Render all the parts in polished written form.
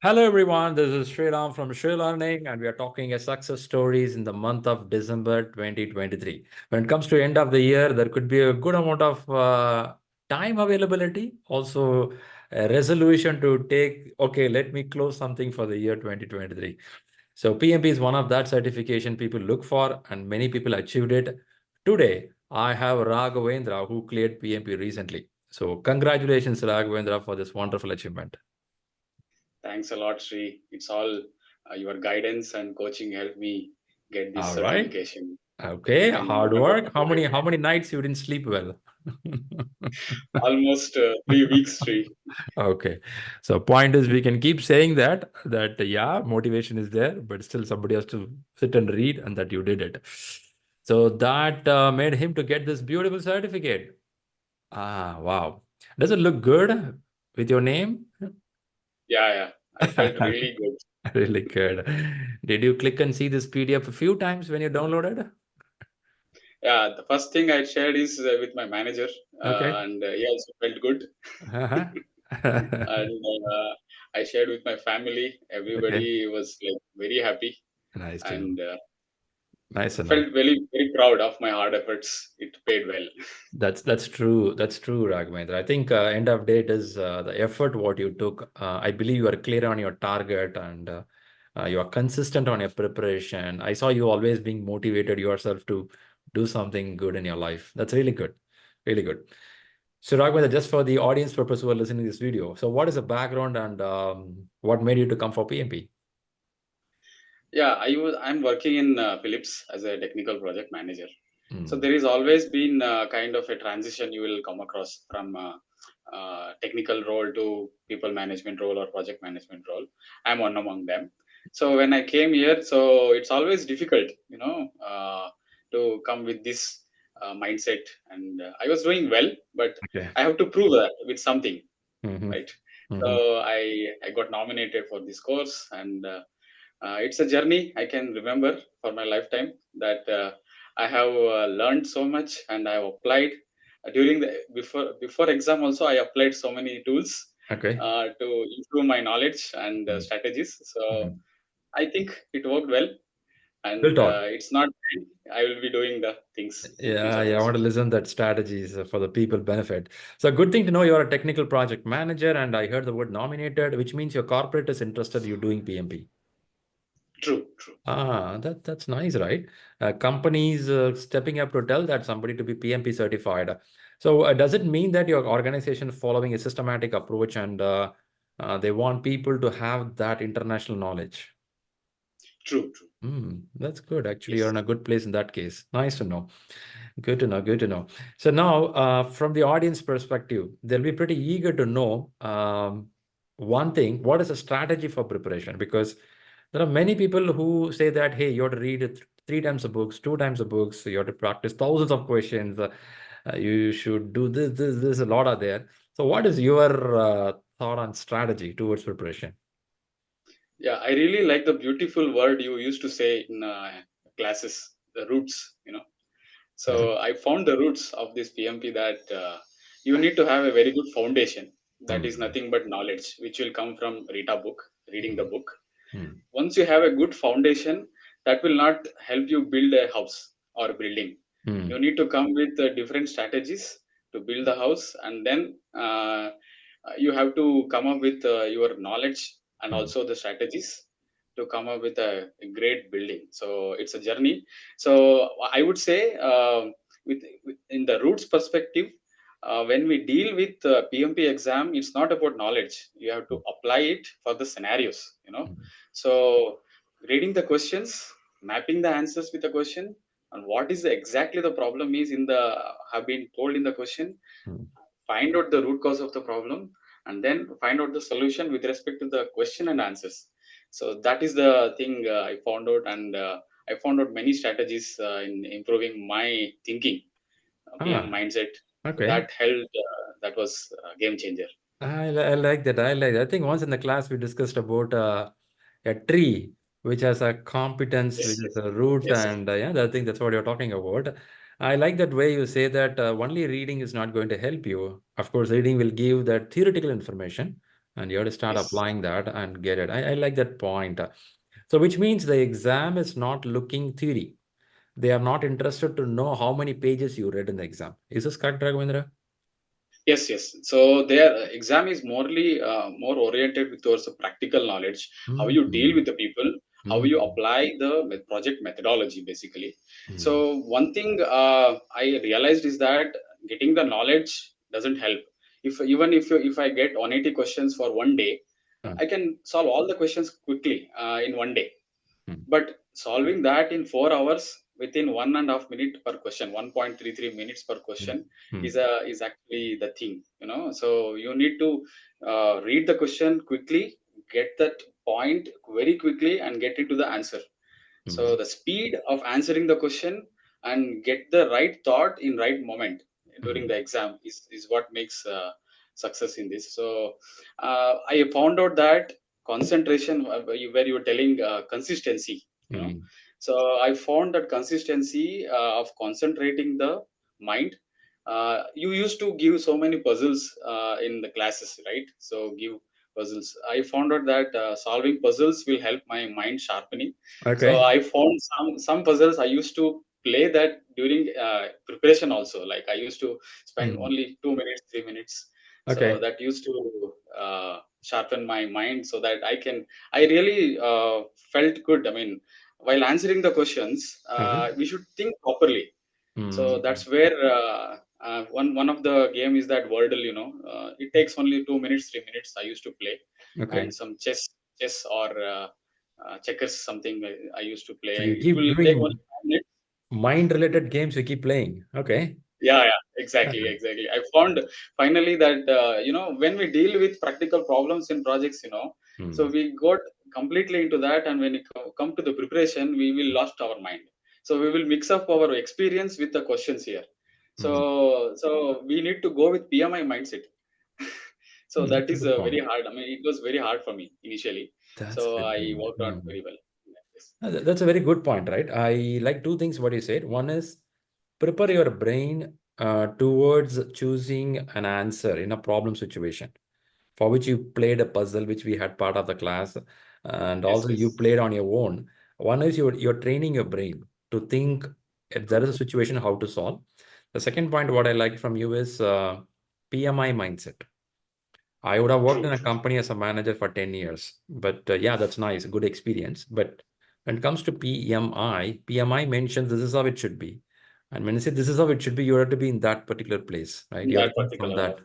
Hello, everyone. This is Shriram from ShriLearning, and we are talking a success stories in the month of December 2023. When it comes to end of the year, there could be a good amount of time availability, also a resolution to take, okay, let me close something for the year 2023. So PMP is one of that certification people look for, and many people achieved it. Today, I have Raghavendra who cleared PMP recently. So congratulations, Raghavendra, for this wonderful achievement. Thanks a lot, Shri. It's all your guidance and coaching helped me get this All right. certification. Okay, I'm hard wonderful. work. How many nights you didn't sleep well? Almost 3 weeks, Shri. Okay. So point is we can keep saying that yeah, motivation is there, but still somebody has to sit and read and that you did it. So that made him to get this beautiful certificate. Ah, wow. Does it look good with your name? Yeah. I felt really good. Really good. Did you click and see this PDF a few times when you downloaded? Yeah, the first thing I shared is with my manager, Okay. and he also felt good. Uh-huh. And I shared with my family. Okay. Everybody was like very happy, Nice to know. and Nice to know. felt very proud of my hard efforts. It paid well. That's true. That's true, Raghavendra. I think end of date is the effort what you took. I believe you are clear on your target and you are consistent on your preparation. I saw you always being motivated yourself to do something good in your life. That's really good. Really good. So, Raghavendra, just for the audience purpose who are listening to this video, so what is the background and what made you to come for PMP? Yeah, I'm working in Philips as a technical project manager. So Mm, there is always been kind of a transition you will come across from technical role to people management role or project management role. I'm one among them. So when I came here, so it's always difficult, to come with this mindset. And I was doing well, but okay. I have to prove that with something, Mm-hmm. right? Mm-hmm. So I got nominated for this course, and it's a journey I can remember for my lifetime that I have learned so much and I have applied during the before exam also I applied so many tools Okay. to improve my knowledge and strategies. So Mm-hmm. I think it worked well, Well and taught. it's not I will be doing the things in Yeah, future yeah, I also. want to listen that strategies for the people benefit. So good thing to know you're a technical project manager, and I heard the word nominated, which means your corporate is interested you doing PMP. True. Ah, that's nice, right? Companies stepping up to tell that somebody to be PMP certified. So does it mean that your organization following a systematic approach and they want people to have that international knowledge? True. That's good. Actually, you're Yes. in a good place in that case. Nice to know. Good to know. Good to know. So now, from the audience perspective, they'll be pretty eager to know one thing: what is a strategy for preparation? Because there are many people who say that, hey, you have to read it three times the books, two times the books. You have to practice thousands of questions. You should do this. A lot are there. So, what is your thought on strategy towards preparation? Yeah, I really like the beautiful word you used to say in classes, the roots. So Mhm. I found the roots of this PMP that you need to have a very good foundation. That is Mm, nothing but knowledge, which will come from reading the mm, book. mm, Once you have a good foundation, that will not help you build a house or a building. You mm, need to come with different strategies to build the house, and then you have to come up with your knowledge and mm, also the strategies to come up with a great building. So it's a journey. So I would say, with in the roots perspective, when we deal with PMP exam, it's not about knowledge. You have to apply it for the scenarios. mm, So reading the questions, mapping the answers with the question, and what is exactly the problem is in the have been told in the question. mm. Find out the root cause of the problem, and then find out the solution with respect to the question and answers. So that is the thing I found out, and I found out many strategies in improving my thinking, PM Ah, mindset. okay. That helped. That was a game changer. I like that. I like that. I think once in the class we discussed about a tree which has a competence, which Yes, is yes, a root, yes. and yeah, I think that's what you're talking about. I like that way you say that only reading is not going to help you. Of course, reading will give that theoretical information, and you have to start Yes. applying that and get it. I like that point. So, which means the exam is not looking theory. They are not interested to know how many pages you read in the exam. Is this correct, Raghavendra? Yes, yes. So their exam is more oriented towards the practical knowledge, how you deal Mm-hmm. with the people, how you Mm-hmm. apply the project methodology, basically. So Mm-hmm. one thing I realized is that getting the knowledge doesn't help. If I get 180 questions for one day, I can solve all the questions quickly in one day. But solving that in 4 hours within 1.5 minute per question, 1.33 minutes per question Mm-hmm. is actually the thing, So you need to read the question quickly, get that point very quickly, and get into the answer. So the speed of answering the question and get the right thought in right moment during the exam is what makes success in this. So I found out that concentration, where you were telling consistency, Mm-hmm. So I found that consistency of concentrating the mind. You used to give so many puzzles in the classes, right? So give puzzles. I found out that solving puzzles will help my mind sharpening. So Okay. I found some puzzles I used to play that during preparation also. Like I used to spend Mm. only 2 minutes, 3 minutes. So Okay. that used to sharpen my mind so that I really felt good. I mean, while answering the questions, Uh-huh. we should think properly. So Mm. that's where one of the game is that Wordle. It takes only 2 minutes, 3 minutes. I used to play, Okay. and some chess or checkers, something I used to play. So you It keep will take only doing 5 minutes. mind-related games, you keep playing. Okay. Yeah, exactly, exactly. I found finally that when we deal with practical problems in projects, so Mm. we got completely into that, and when it come to the preparation, we will lost our mind. So we will mix up our experience with the questions here. Mm. So we need to go with PMI mindset. So Mm. that That's a is good very point. hard. I mean, it was very hard for me initially. That's a So very I good. worked on Mm. very well. Yes. That's a very good point, right? I like two things what you said. One is prepare your brain towards choosing an answer in a problem situation for which you played a puzzle, which we had part of the class, and Yes, also you yes. played on your own. One is you're training your brain to think if there is a situation, how to solve. The second point, what I like from you is PMI mindset. I would have worked True, in a true. company as a manager for 10 years, but yeah, that's nice, good experience. But when it comes to PMI mentions this is how it should be. And when you say this is how it should be, you have to be in that particular place, right? In You have that to think from particular that.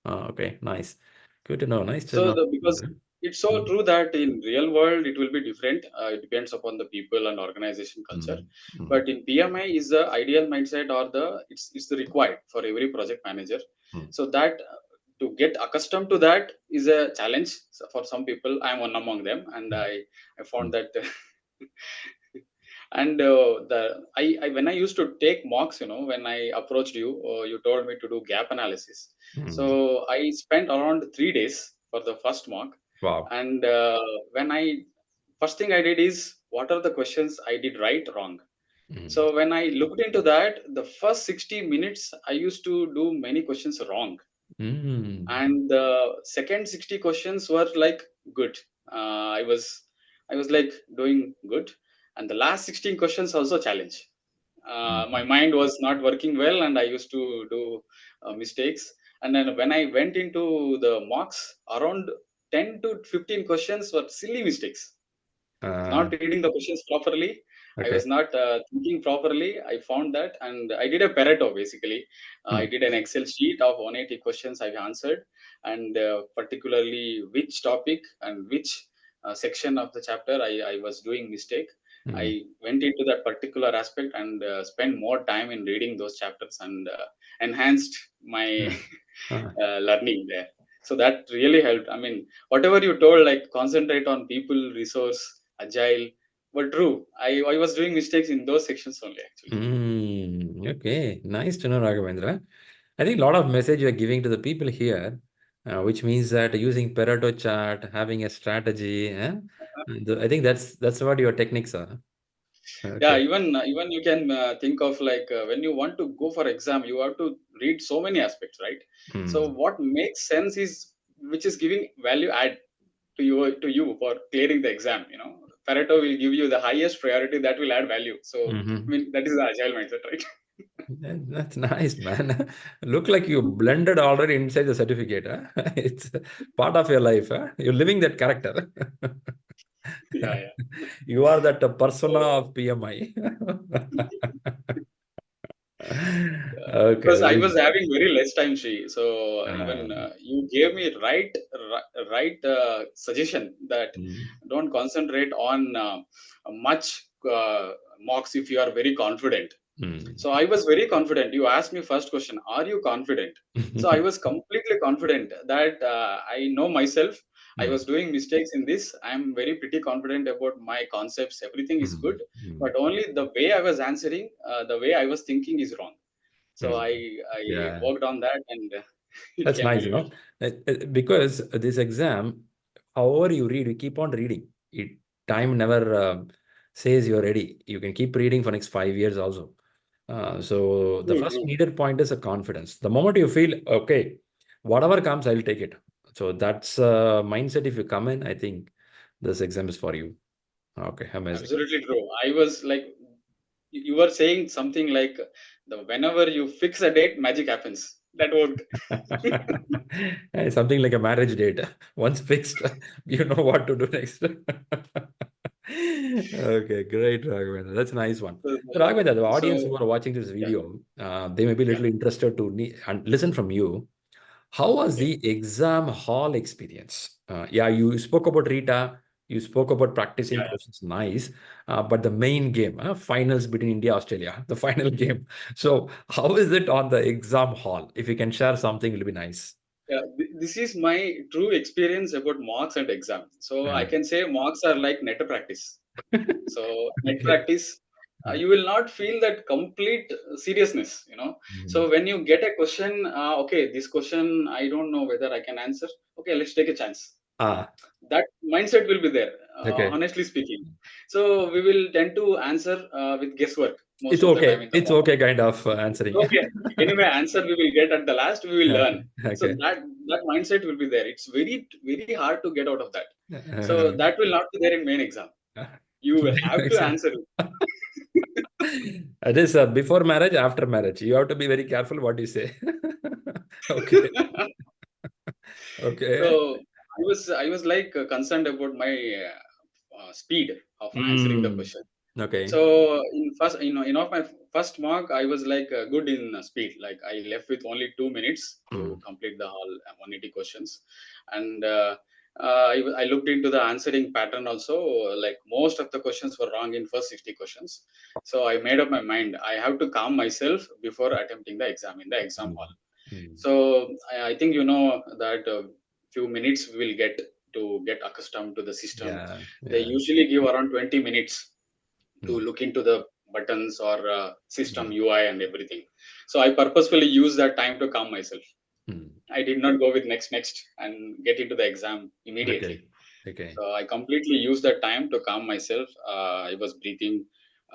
Okay, nice. Good to know. Nice to So know. because it's so Mm, true that in real world it will be different. It depends upon the people and organization culture. mm, mm, But in PMI is the ideal mindset, or it's the required for every project manager. mm, So that to get accustomed to that is a challenge for some people. I'm one among them, and mm, I found mm, that. And I when I used to take mocks, when I approached you, you told me to do gap analysis. mm. So I spent around 3 days for the first mock, Wow. and when I first thing I did is what are the questions I did right, wrong. Mm, So when I looked into that, the first 60 minutes I used to do many questions wrong, mm, and the second 60 questions were like good. Uh, i was i was like doing good, and the last 16 questions also challenge. My mm, mind was not working well, and I used to do mistakes. And then when I went into the mocks, around 10 to 15 questions were silly mistakes, uh, not reading the questions properly. I was okay. not thinking properly. I found that, and I did a Pareto basically. I Mm, did an Excel sheet of 180 questions I've answered, and particularly which topic and which section of the chapter I was doing mistake. mm, I went into that particular aspect and spent more time in reading those chapters, and enhanced my mm, uh, learning there. So that really helped. I mean, whatever you told, like concentrate on people, resource, agile, but true. I was doing mistakes in those sections only, actually. Okay, nice to know, Raghavendra. I think a lot of message you're giving to the people here, which means that using Pareto chart, having a strategy, I think that's what your techniques are. Yeah, Okay. even you can think of like when you want to go for exam, you have to read so many aspects, right? So Mm, what makes sense is which is giving value add to you for clearing the exam. Pareto will give you the highest priority that will add value. So I mean, that is the agile mindset, right? That's nice, man. Look like you blended already inside the certificate. Huh? It's part of your life. Huh? You're living that character. Yeah. You are that persona So, of PMI. Okay, because I very was good. having very less time, Shri. So even Um, you gave me right suggestion that mm, don't concentrate on much mocks if you are very confident. mm. So I was very confident. You asked me first question, are you confident? So I was completely confident that I know myself. I Mm, was doing mistakes in this. I'm very pretty confident about my concepts. Everything is mm, good, mm, but only the way I was answering, the way I was thinking is wrong. So mm. I Yeah. worked on that, and it That's came nice, very well. because this exam, however you read, you keep on reading. Time never says you're ready. You can keep reading for next 5 years also. So the True, first true. needed point is a confidence. The moment you feel okay, whatever comes, I'll take it. So that's mindset. If you come in, I think this exam is for you. Okay, amazing. Absolutely true. I was like, you were saying something like, the whenever you fix a date, magic happens. That worked. Something like a marriage date. Once fixed, you know what to do next. Okay, great, Raghavendra. That's a nice one. Raghavendra, the audience So who are watching this yeah, video, they may be a yeah, little interested to and listen from you. How was okay, the exam hall experience? Yeah, you spoke about Rita, you spoke about practicing yeah, questions, nice. But the main game, finals between India, Australia, the final game. So, how is it on the exam hall? If you can share something, it'll be nice. yeah. This is my true experience about mocks and exams. So I Uh, can say mocks are like net practice. So net okay. practice, you will not feel that complete seriousness. Mm. So when you get a question, okay, this question I don't know whether I can answer. Okay, let's take a chance. Ah, That mindset will be there, okay. honestly speaking. So we will tend to answer with guesswork most It's of the time okay. in the It's mock. okay, kind of answering. Okay, anyway, answer we will get at the last. We will learn. Okay. So Okay. that mindset will be there. It's very hard to get out of that. So Uh, that will not be there in main exam. You will have to answer it. It is before marriage, after marriage. You have to be very careful what you say. Okay. So Okay. I was like concerned about my speed of answering the Mm. question. Okay. So in of my first mock, I was like good in speed. Like I left with only 2 minutes to Mm. complete the whole 180 questions, and I looked into the answering pattern also. Like most of the questions were wrong in first 60 questions. So I made up my mind. I have to calm myself before attempting the exam in the exam Mm. hall. Mm. So I think that few minutes we will get to get accustomed to the system. Yeah. They Yeah. usually give around 20 minutes to Mm. look into the buttons or system Mm. UI and everything. So I purposefully use that time to calm myself. Mm. I did not go with next and get into the exam immediately. Okay. Okay. So I completely used that time to calm myself. I was breathing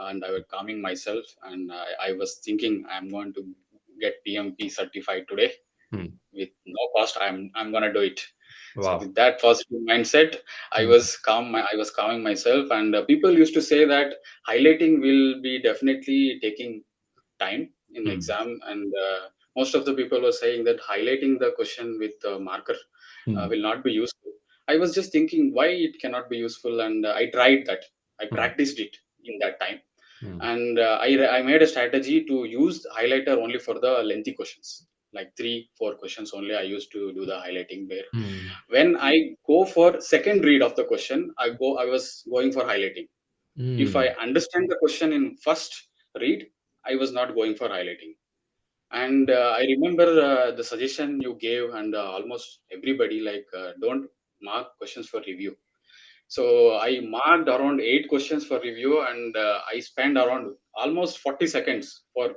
and I was calming myself, and I was thinking I'm going to get PMP certified today Mm. with no cost. I'm gonna do it. So Wow. with that positive mindset, I Mm. was I was calming myself, and people used to say that highlighting will be definitely taking time in Mm. exam, and most of the people were saying that highlighting the question with a marker Mm. will not be useful. I was just thinking why it cannot be useful, and I tried that. I Mm. practiced it in that time, Mm. and I made a strategy to use the highlighter only for the lengthy questions, like 3 4 questions only. I used to do the highlighting there. Mm. When I go for second read of the question, I was going for highlighting. If I Mm. understand the question in first read, I was not going for highlighting. And I remember the suggestion you gave, and almost everybody, like, don't mark questions for review. So I marked around 8 questions for review, and I spent around almost 40 seconds for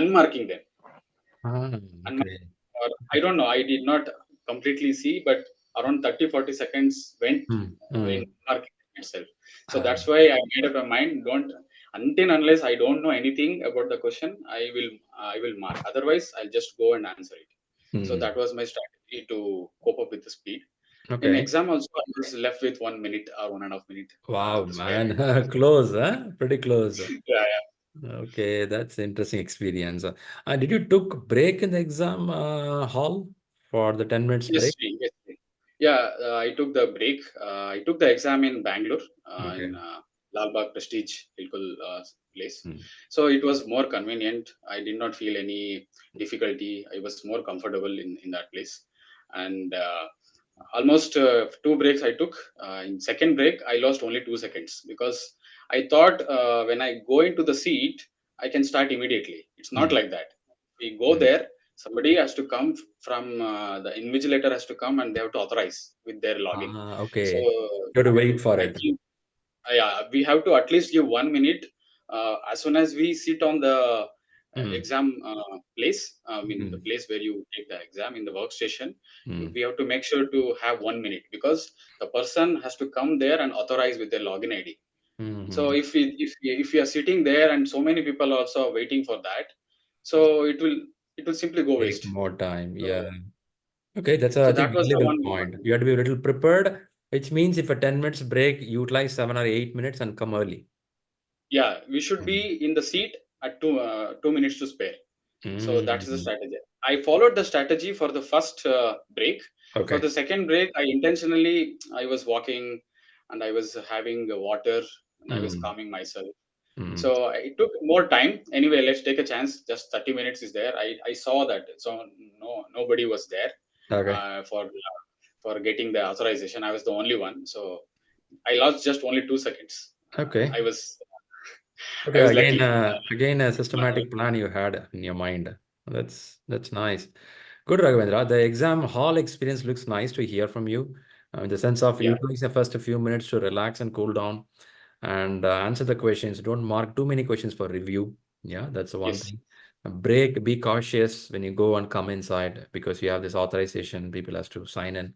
unmarking them. Ah, Unmarking, okay. or I don't know, I did not completely see, but around 30 40 seconds went Mm. in Mm. marking itself. So Ah. that's why I made up my mind, don't, until unless I don't know anything about the question, I will mark. Otherwise, I'll just go and answer it. So Mm. that was my strategy. to cope up with the speed. In Okay. exam also, I was left with 1 minute or 1.5 minute Wow, to spare. man. Close, huh? Pretty close. Yeah, Okay, that's interesting experience. Did you took break in the exam hall for the 10 minutes yes, break? Shri, yes, Shri. Yeah, I took the break. I took the exam in Bangalore, in Okay. Lal Bagh Prestige local place. Mm, So it was more convenient. I did not feel any difficulty. I was more comfortable in that place. And almost two breaks I took. In second break, I lost only 2 seconds because I thought when I go into the seat, I can start immediately. It's not mm, like that. We go mm. there, somebody has to come from the invigilator has to come and they have to authorize with their login. So Okay. You have to wait for I it. think yeah, we have to at least give 1 minute as soon as we sit on the Mm, exam place. I mean the mm, place where you take the exam in the workstation. mm, We have to make sure to have 1 minute because the person has to come there and authorize with their login ID. So mm. if we are sitting there and so many people also are waiting for that, so it will simply go Take waste. more time. So, Yeah. Okay, that's so I that think was the valuable one. point. You have to be a little prepared, which means if a 10 minutes break, utilize 7 or 8 minutes and come early. Yeah, we should Mm. be in the seat at 2 minutes to spare. So that is the Mm. strategy. I followed the strategy for the first break. For Okay. the second break, I was walking and I was having water and I was Mm. calming myself. Mm. So it took more time. Anyway, let's take a chance. Just 30 minutes is there. I saw that. So nobody was there Okay. uh, for for getting the authorization. I was the only one. So I lost just only 2 seconds. Okay. I Okay, was lucky. again, a systematic plan you had in your mind. That's nice. Good, Raghavendra. The exam hall experience looks nice to hear from you. In the sense of Yeah. utilizing the first few minutes to relax and cool down and answer the questions. Don't mark too many questions for review. Yeah, that's the one Yes. thing. Break, be cautious when you go and come inside because you have this authorization. People has to sign in.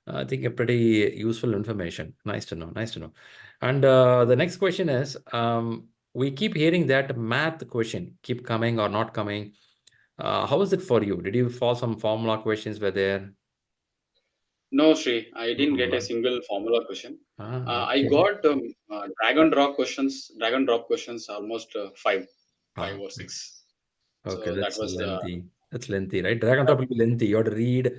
I think a pretty useful information. Nice to know. Nice to know. And the next question is, we keep hearing that math question keep coming or not coming. How was it for you? Did you fall some formula questions were there? No, Shri, I didn't get a No. single formula question. I Okay. got drag and drop questions almost five Ah, or six. okay, So that that's was the lengthy. That's lengthy, right? Drag and drop will be lengthy. You have to read,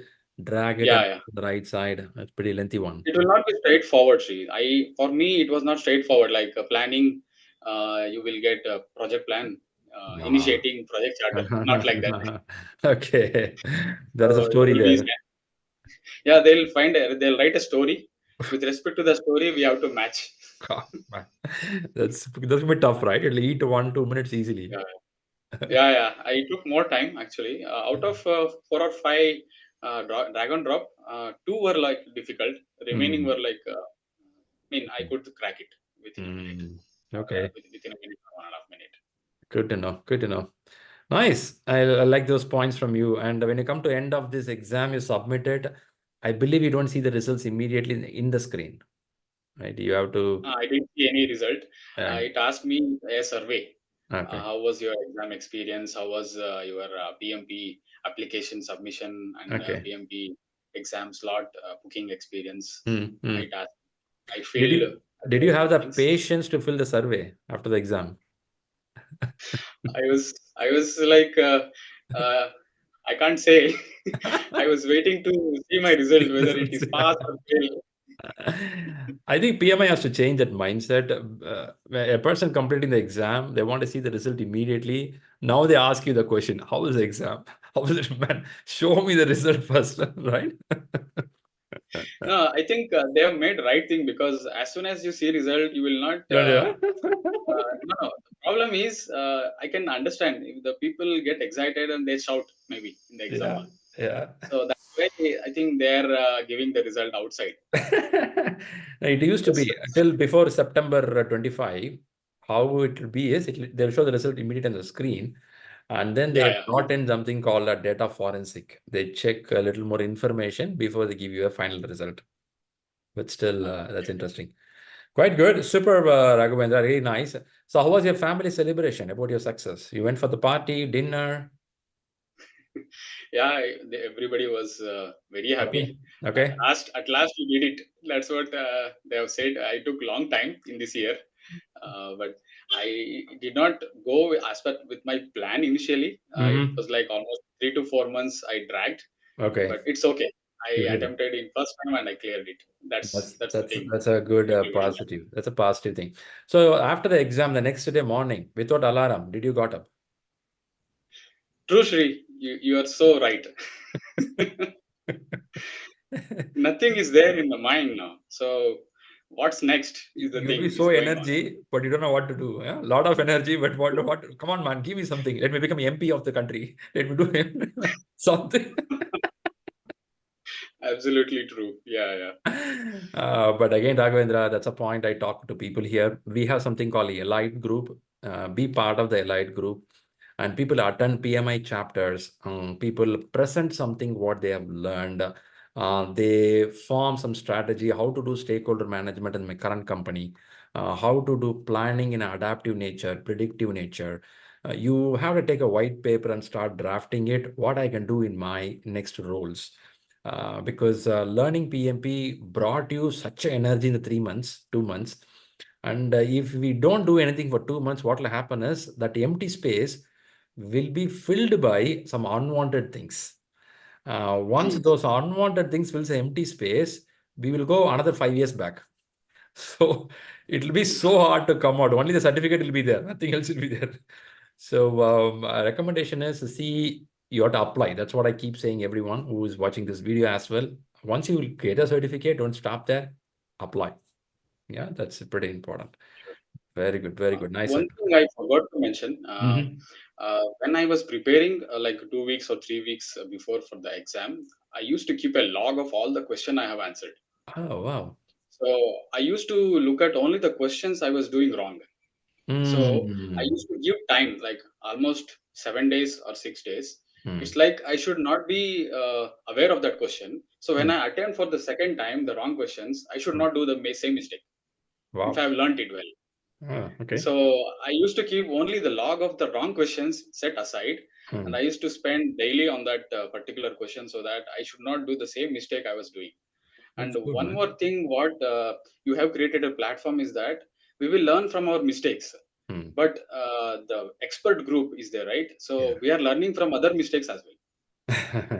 drag it yeah, and yeah. the right side. That's pretty lengthy one. It will not be straightforward, Shri. For me, it was not straightforward. Like planning, you will get a project plan, Ah. initiating project charter, not like that. Okay. There is a It story will be there. yeah. They'll write a story. With respect to the story, we have to match. Ah, man. That's gonna be tough, right? It'll eat 1, 2 minutes easily. Yeah. Yeah, yeah. I took more time actually. Out of four or five drag and drop, two were like difficult. Remaining Hmm. were like, I mean, I could crack it Hmm. Okay. within a minute or 1.5 minute. Good to know. Good to know. Nice. I like those points from you. And when you come to end of this exam you submitted, I believe you don't see the results immediately in the screen, right? You have to. I didn't see any result. Uh, It asked me a survey. okay. How was your exam experience? How was your PMP application submission and Okay. PMP exam slot booking experience? Hmm. Hmm. It asked. I Did filled you have those the things. patience to fill the survey after the exam? I was like, I can't say. I was waiting to see my result, whether it Results, is yeah. pass or fail. I think PMI has to change that mindset. When a person completing the exam, they want to see the result immediately. Now they ask you the question, how was the exam? How was it, man? Show me the result first, right? No, I think they have made right thing because as soon as you see result, you will not. Don't you? No, the problem is I can understand if the people get excited and they shout maybe in the exam Yeah, hall. yeah. So that's why I think they're giving the result outside. It used to be Yes. until before September 25. How it will be is they'll show the result immediately on the screen, and then Yeah, they yeah. brought in something called a data forensic. They check a little more information before they give you a final result. But still, that's interesting. Quite good. Super, Raghavendra. Really nice. So, how was your family celebration about your success? You went for the party, dinner? Yeah, everybody was very happy. Happy? Okay. At last we did it. That's what they have said. I took long time in this year, but I did not go as per with my plan initially. It Mm-hmm. was like almost 3 to 4 months I dragged, but Okay. it's okay. I You did it. attempted in first time and I cleared it. That's That's the that's thing. that's a good Everybody is happy. positive. That's a positive thing. So after the exam, the next day morning, without alarm, did you got up? True, Shri. You are so right. Nothing is there in the mind now. So what's next is the You'll be thing so is going on. energy, but you don't know what to do. Yeah? A lot of energy, but what? Come on, man, give me something. Let me become MP of the country. Let me do something. Absolutely true. Yeah, yeah. But again, Raghavendra, that's a point I talk to people here. We have something called the Elite group. Be part of the Elite group. And people attend PMI chapters. People present something what they have learned. They form some strategy, how to do stakeholder management in my current company, how to do planning in adaptive nature, predictive nature. You have to take a white paper and start drafting it, what I can do in my next roles because learning PMP brought you such energy in the 3 months, 2 months. And if we don't do anything for 2 months, what will happen is that empty space will be filled by some unwanted things. Once Hmm. those unwanted things fills the empty space, we will go another 5 years back. So it'll be so hard to come out. Only the certificate will be there. Nothing else will be there. So recommendation is to see you have to apply. That's what I keep saying everyone who is watching this video as well. Once you get a certificate, don't stop there. Apply. Yeah, that's pretty important. Very good. Very good. Nice One one. thing I forgot to mention, Hmm. when I was preparing like 2 weeks or 3 weeks before for the exam, I used to keep a log of all the question I have answered. Oh, wow. So I used to look at only the questions I was doing wrong. So I Mm. used to give time, like almost 7 days or 6 days. It's Mm. like I should not be aware of that question. So when Mm. I attempt for the second time the wrong questions, I should Mm. not do the same mistake if I Wow. have learned it well. Ah, okay. So I used to keep only the log of the wrong questions set aside, and I Mm. used to spend daily on that particular question so that I should not do the same mistake I was doing. And That's good, one man. more thing, what you have created a platform is that we will learn from our mistakes, Mm. but the expert group is there, right? So Yeah. we are learning from other mistakes as well.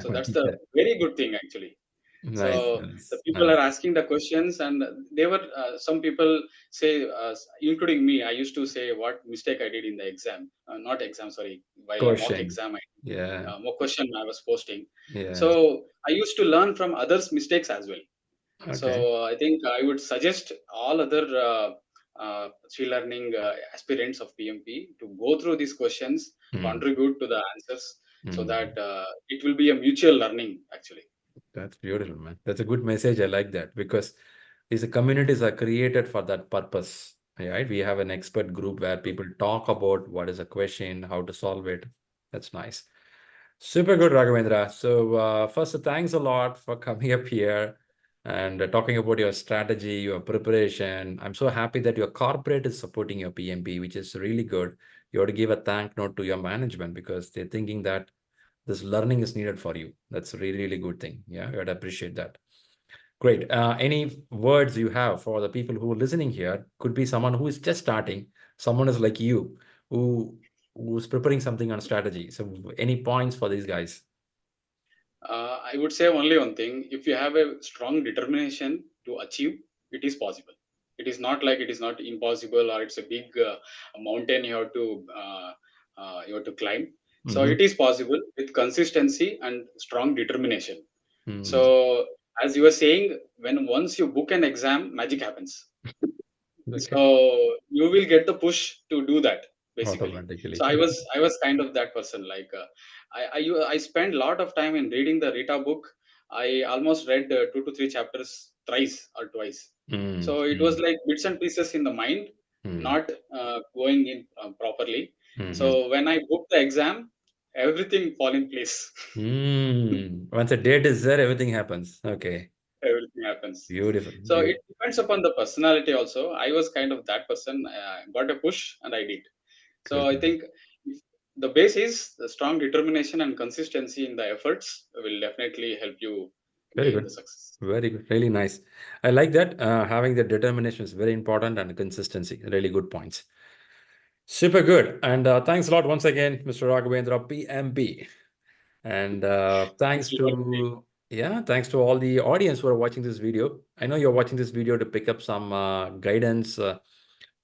So that's the Yeah. very good thing actually. Nice, So the nice, people are nice. asking the questions, and they were some people say, including me, I used to say what mistake I did in the exam, not exam, sorry, while a mock Question. exam, Yeah. mock question I was posting. Yes. So I used to learn from others' mistakes as well. Okay. So I think I would suggest all other ShriLearning aspirants of PMP to go through these questions, Hmm. contribute to the answers, so that Hmm. it will be a mutual learning actually. That's beautiful, man. That's a good message. I like that because these communities are created for that purpose. Right? We have an expert group where people talk about what is a question, how to solve it. That's nice. Super good, Raghavendra. So, first, thanks a lot for coming up here and talking about your strategy, your preparation. I'm so happy that your corporate is supporting your PMP, which is really good. You ought to give a thank note to your management because they're thinking that this learning is needed for you. That's a really, really good thing. Yeah, I'd appreciate that. Great. Any words you have for the people who are listening here? Could be someone who is just starting, someone is like you who who's preparing something on strategy. So, any points for these guys? I would say only one thing: if you have a strong determination to achieve, it is possible. It is not like it is not impossible or it's a big mountain you have to climb. So Mm-hmm. it is possible with consistency and strong determination. Mm. So as you were saying, when once you book an exam, magic happens. Okay. So you will get the push to do that basically. So Automatically. I was kind of that person. Like I spent a lot of time in reading the Rita book. I almost read 2 to 3 chapters thrice or twice. Mm. So it was Mm. like bits and pieces in the mind, Mm. not going in properly. Mm-hmm. So when I booked the exam, everything fall in place. Mm. Once a date is there, everything happens. Okay. Everything happens. Beautiful. So it Beautiful. depends upon the personality also. I was kind of that person. Got a push and I did. So Good. I think the base is the strong determination and consistency in the efforts will definitely help you Very gain the good. success. Very good. Really nice. I like that. Having the determination is very important and consistency. Really good points. Super good. And thanks a lot once again, Mr. Raghavendra, PMP. And Thanks a lot. thanks to all the audience who are watching this video. I know you're watching this video to pick up some guidance,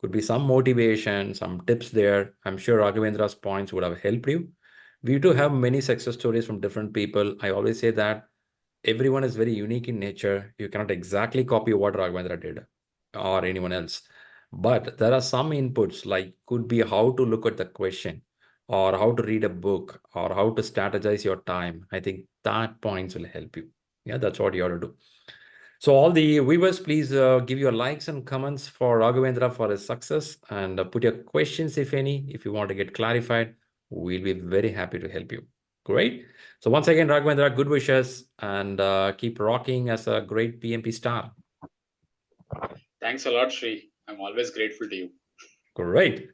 could be some motivation, some tips there. I'm sure Raghavendra's points would have helped you. We do have many success stories from different people. I always say that everyone is very unique in nature. You cannot exactly copy what Raghavendra did or anyone else. But there are some inputs, like could be how to look at the question or how to read a book or how to strategize your time. I think that points will help you. Yeah, that's what you ought to do. So all the viewers, please give your likes and comments for Raghavendra for his success and put your questions, if any, if you want to get clarified. We'll be very happy to help you. Great. So once again, Raghavendra, good wishes and keep rocking as a great PMP star. Thanks a lot, Shri. I'm always grateful to you. Great.